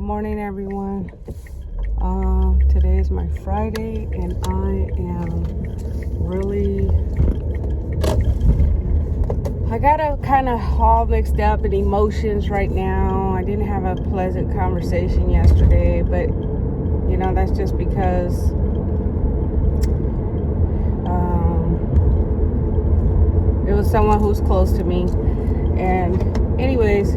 morning, everyone. Today is my Friday, and I got a kind of all mixed up in emotions right now. I didn't have a pleasant conversation yesterday, but that's just because it was someone who's close to me. And anyways,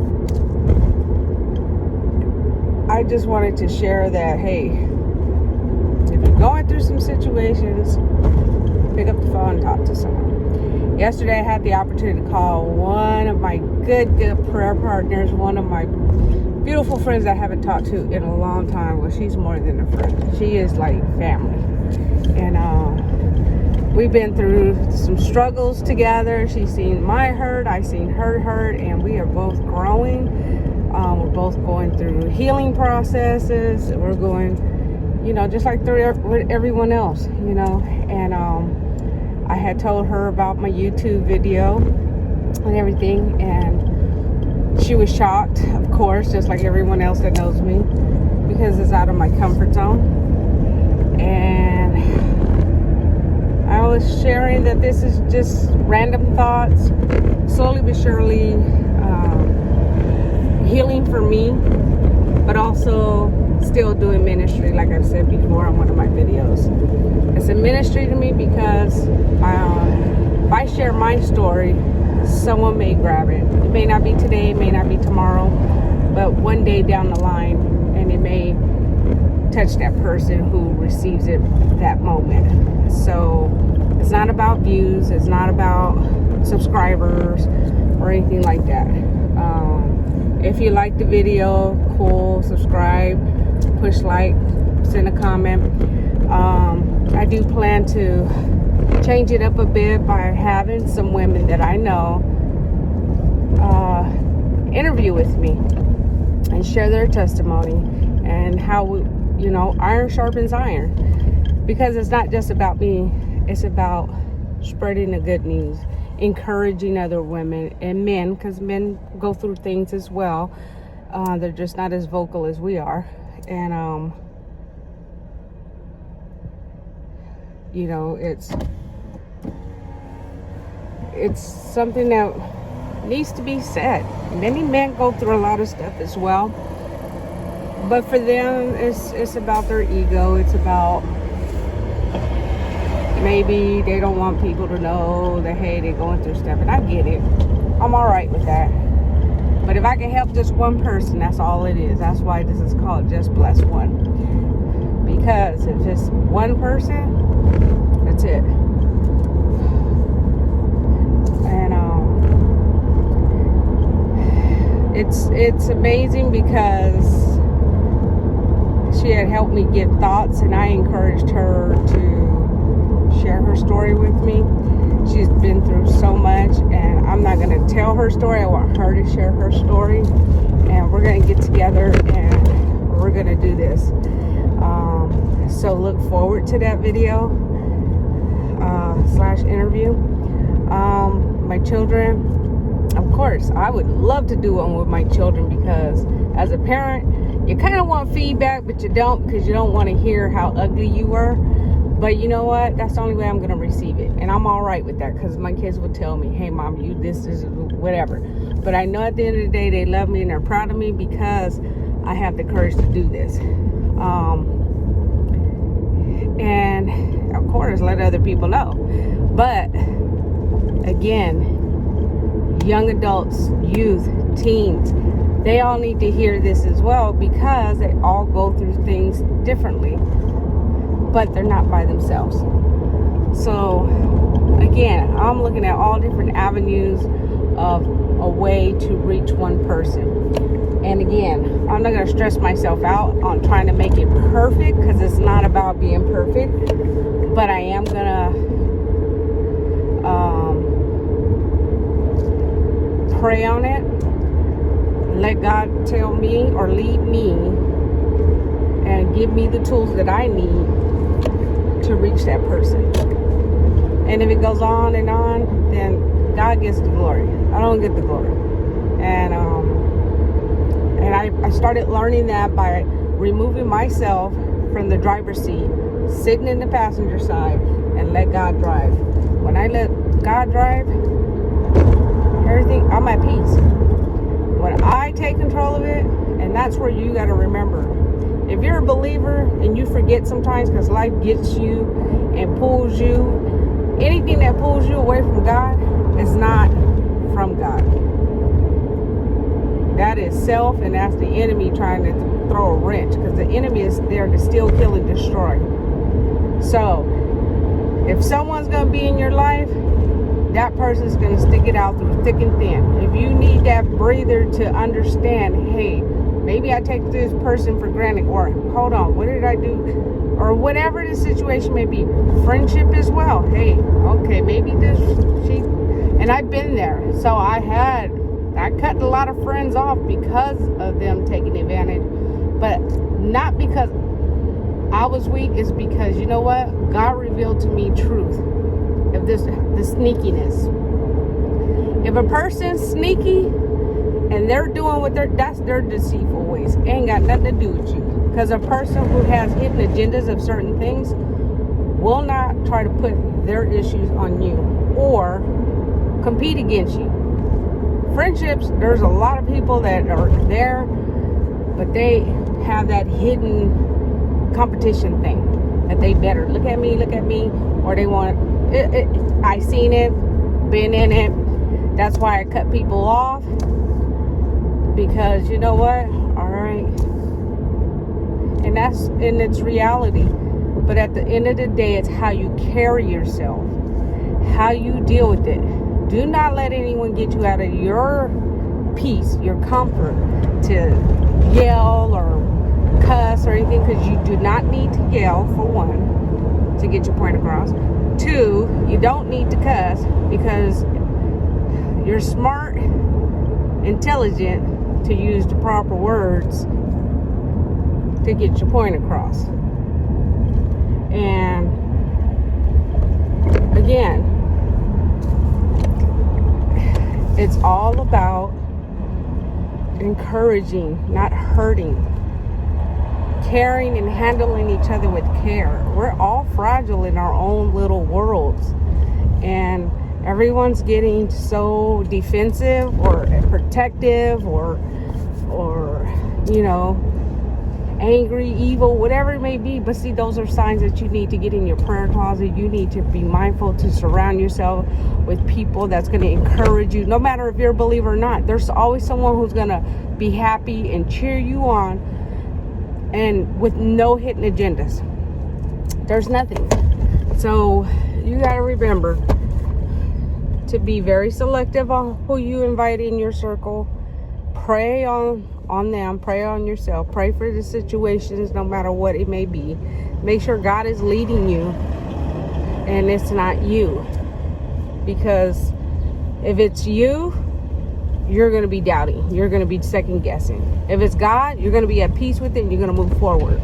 I just wanted to share that, hey, if you're going through some situations, pick up the phone and talk to someone. Yesterday I had the opportunity to call one of my good prayer partners, one of my beautiful friends that I haven't talked to in a long time. Well, she's more than a friend. She is like family. And we've been through some struggles together. She's seen my hurt, I've seen her hurt, and we are both growing. We're both going through healing processes. We're going, just like with everyone else, And I had told her about my YouTube video and everything, and she was shocked, of course, just like everyone else that knows me, because it's out of my comfort zone. And I was sharing that this is just random thoughts, slowly but surely healing for me, but also still doing ministry, like I've said before on one of my videos. It's a ministry to me because if I share my story, someone may grab it. It may not be today, it may not be tomorrow, but one day down the line, and it may touch that person who receives it that moment. So it's not about views, it's not about subscribers or anything like that. If you like the video, cool, subscribe, push like, send a comment. I do plan to change it up a bit by having some women that I know interview with me and share their testimony and how, iron sharpens iron. Because it's not just about me, it's about spreading the good news, encouraging other women and men, because men go through things as well. They're just not as vocal as we are. And it's something that needs to be said. Many men go through a lot of stuff as well, but for them it's about their ego. It's about maybe they don't want people to know that, hey, they're going through stuff, and I get it. I'm all right with that. But if I can help just one person, that's all it is. That's why this is called Just Bless One. Because if it's one person, that's it. And it's amazing because she had helped me get thoughts, and I encouraged her to share her story with me. She's been through so much, and I'm not going to tell her story. I want her to share her story, and we're going to get together and we're going to do this. So look forward to that video / interview. My children, of course, I would love to do one with my children, because as a parent, you kind of want feedback, but you don't, because you don't want to hear how ugly you were. But you know what? That's the only way I'm going to receive it. And I'm all right with that, because my kids would tell me, hey, Mom, you this is whatever. But I know at the end of the day, they love me and they're proud of me because I have the courage to do this. And, of course, let other people know. But, again, young adults, youth, teens, they all need to hear this as well, because they all go through things differently. But they're not by themselves. So again, I'm looking at all different avenues of a way to reach one person. And again, I'm not going to stress myself out on trying to make it perfect, because it's not about being perfect. But I am going to pray on it, let God tell me or lead me and give me the tools that I need to reach that person. And if it goes on, then God gets the glory. I don't get the glory. And And I started learning that by removing myself from the driver's seat, sitting in the passenger side, and let God drive. When I let God drive, everything, I'm at peace. When I take control of it, and that's where you got to remember. If you're a believer and you forget sometimes because life gets you and pulls you, anything that pulls you away from God is not from God. That is self, and that's the enemy trying to throw a wrench, because the enemy is there to steal, kill, and destroy. So if someone's going to be in your life, that person's going to stick it out through thick and thin. If you need that breather to understand, hey, maybe I take this person for granted, or hold on, what did I do? Or whatever the situation may be. Friendship as well. Hey, okay, maybe and I've been there. So I cut a lot of friends off because of them taking advantage. But not because I was weak, it's because, you know what? God revealed to me truth of the sneakiness. If a person's sneaky and they're doing that's their deceitful ways. It ain't got nothing to do with you. Because a person who has hidden agendas of certain things will not try to put their issues on you or compete against you. Friendships, there's a lot of people that are there, but they have that hidden competition thing that they better look at me, or they want it. I seen it, been in it. That's why I cut people off, because you know what? All right, and it's reality. But at the end of the day, it's how you carry yourself, how you deal with it. Do not let anyone get you out of your peace, your comfort, to yell or cuss or anything, because you do not need to yell, for one, to get your point across. Two, you don't need to cuss, because you're smart, intelligent to use the proper words to get your point across. And again, it's all about encouraging, not hurting. Caring and handling each other with care. We're all fragile in our own little worlds. And everyone's getting so defensive or protective or you know, angry, evil, whatever it may be. But see, those are signs that you need to get in your prayer closet. You need to be mindful to surround yourself with people that's going to encourage you. No matter if you're a believer or not, there's always someone who's going to be happy and cheer you on, and with no hidden agendas. There's nothing. So you got to remember to be very selective on who you invite in your circle. Pray on them, pray on yourself, pray for the situations, no matter what it may be. Make sure God is leading you and it's not you, because if it's you, you're going to be doubting, you're going to be second guessing. If it's God, you're going to be at peace with it and you're going to move forward.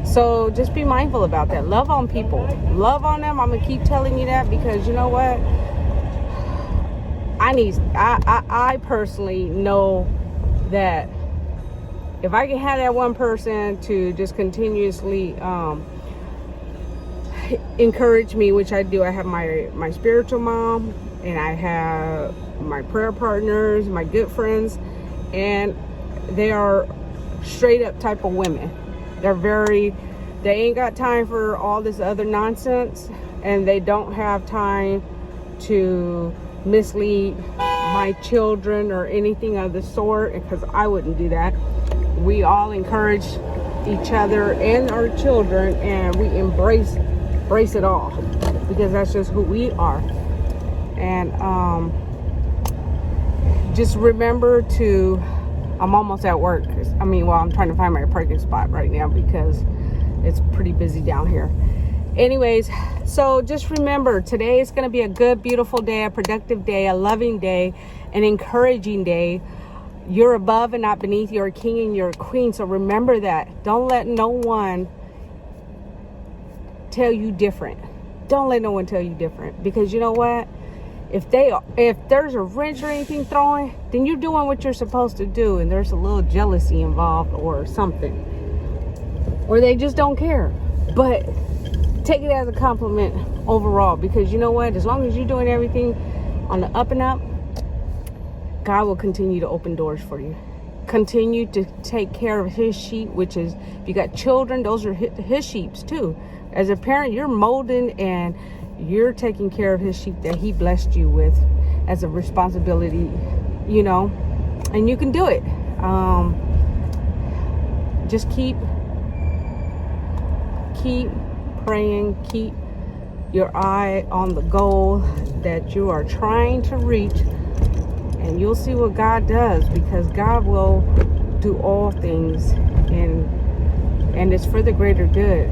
So just be mindful about that. Love on people, love on them. I'm going to keep telling you that, because you know what, I personally know that if I can have that one person to just continuously encourage me, which I do. I have my spiritual mom, and I have my prayer partners, my good friends, and they are straight up type of women. They ain't got time for all this other nonsense, and they don't have time to mislead my children or anything of the sort, because I wouldn't do that. We all encourage each other and our children, and we embrace it all, because that's just who we are. And just remember to, I'm almost at work. I'm trying to find my parking spot right now because it's pretty busy down here. Anyways, so just remember, today is going to be a good, beautiful day, a productive day, a loving day, an encouraging day. You're above and not beneath. You're a king and you're a queen. So remember that. Don't let no one tell you different. Don't let no one tell you different. Because you know what? if there's a wrench or anything throwing, then you're doing what you're supposed to do, and there's a little jealousy involved or something, or they just don't care. But take it as a compliment overall, because you know what, as long as you're doing everything on the up and up, God will continue to open doors for you. Continue to take care of his sheep, which is, if you got children, those are his sheeps too. As a parent, you're molding and you're taking care of his sheep that he blessed you with as a responsibility, you know, and you can do it. Just keep praying, keep your eye on the goal that you are trying to reach, and you'll see what God does, because God will do all things, and it's for the greater good.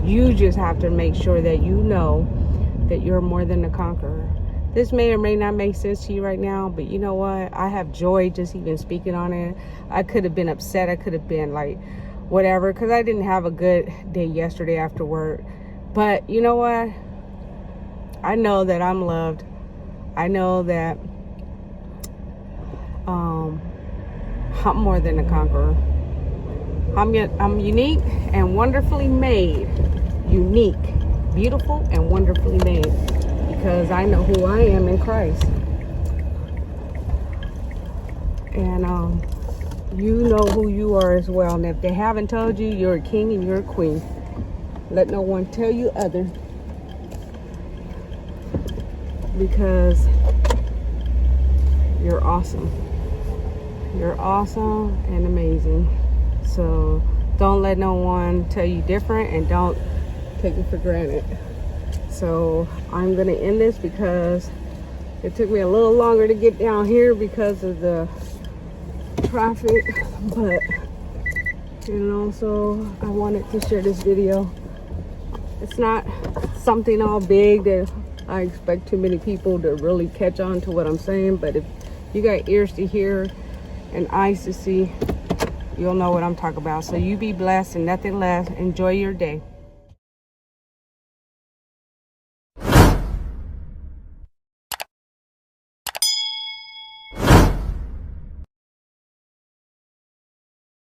You just have to make sure that you know that you're more than a conqueror. This may or may not make sense to you right now, but you know what? I have joy just even speaking on it. I could have been upset. I could have been like, whatever, because I didn't have a good day yesterday after work. But you know what? I know that I'm loved. I know that I'm more than a conqueror. I'm unique and wonderfully made. Unique, beautiful, and wonderfully made, because I know who I am in Christ. And you know who you are as well. And if they haven't told you, you're a king and you're a queen. Let no one tell you other, because you're awesome. You're awesome and amazing. So don't let no one tell you different, and don't take it for granted. So I'm going to end this because it took me a little longer to get down here because of the traffic, but and also I wanted to share this video. It's not something all big that I expect too many people to really catch on to what I'm saying, but if you got ears to hear and eyes to see, you'll know what I'm talking about. So you be blessed and nothing less. Enjoy your day.